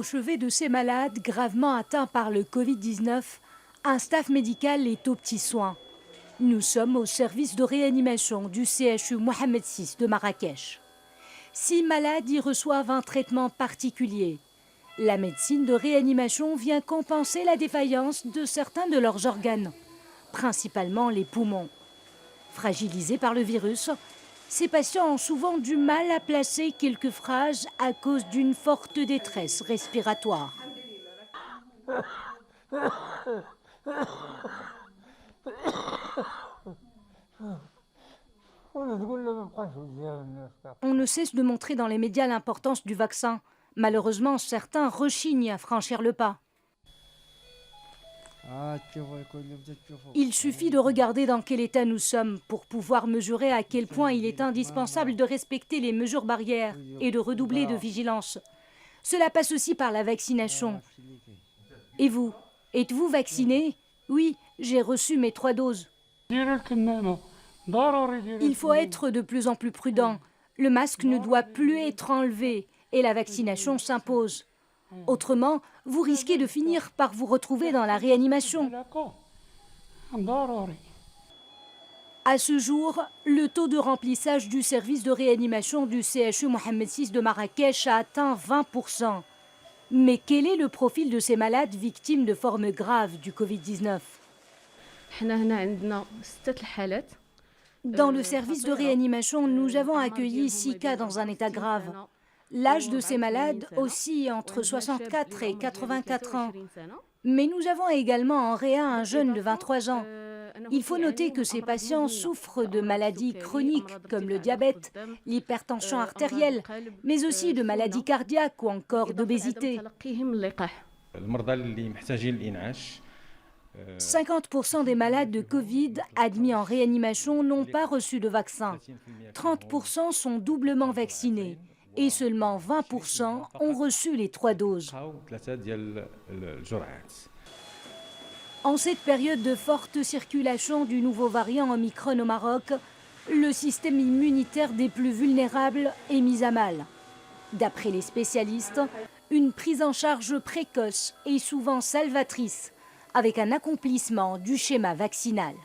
Au chevet de ces malades gravement atteints par le Covid-19, un staff médical est aux petits soins. Nous sommes au service de réanimation du CHU Mohamed VI de Marrakech. 6 malades y reçoivent un traitement particulier. La médecine de réanimation vient compenser la défaillance de certains de leurs organes, principalement les poumons. Fragilisés par le virus, ces patients ont souvent du mal à placer quelques phrases à cause d'une forte détresse respiratoire. On ne cesse de montrer dans les médias l'importance du vaccin. Malheureusement, certains rechignent à franchir le pas. Il suffit de regarder dans quel état nous sommes pour pouvoir mesurer à quel point il est indispensable de respecter les mesures barrières et de redoubler de vigilance. Cela passe aussi par la vaccination. Et vous, êtes-vous vacciné? Oui, j'ai reçu mes 3 doses. Il faut être de plus en plus prudent. Le masque ne doit plus être enlevé et la vaccination s'impose. Autrement, vous risquez de finir par vous retrouver dans la réanimation. À ce jour, le taux de remplissage du service de réanimation du CHU Mohamed VI de Marrakech a atteint 20%. Mais quel est le profil de ces malades victimes de formes graves du Covid-19? Dans le service de réanimation, nous avons accueilli 6 cas dans un état grave. L'âge de ces malades oscille entre 64 et 84 ans. Mais nous avons également en réa un jeune de 23 ans. Il faut noter que ces patients souffrent de maladies chroniques comme le diabète, l'hypertension artérielle, mais aussi de maladies cardiaques ou encore d'obésité. 50% des malades de Covid admis en réanimation n'ont pas reçu de vaccin. 30% sont doublement vaccinés. Et seulement 20% ont reçu les 3 doses. En cette période de forte circulation du nouveau variant Omicron au Maroc, le système immunitaire des plus vulnérables est mis à mal. D'après les spécialistes, une prise en charge précoce est souvent salvatrice, avec un accomplissement du schéma vaccinal.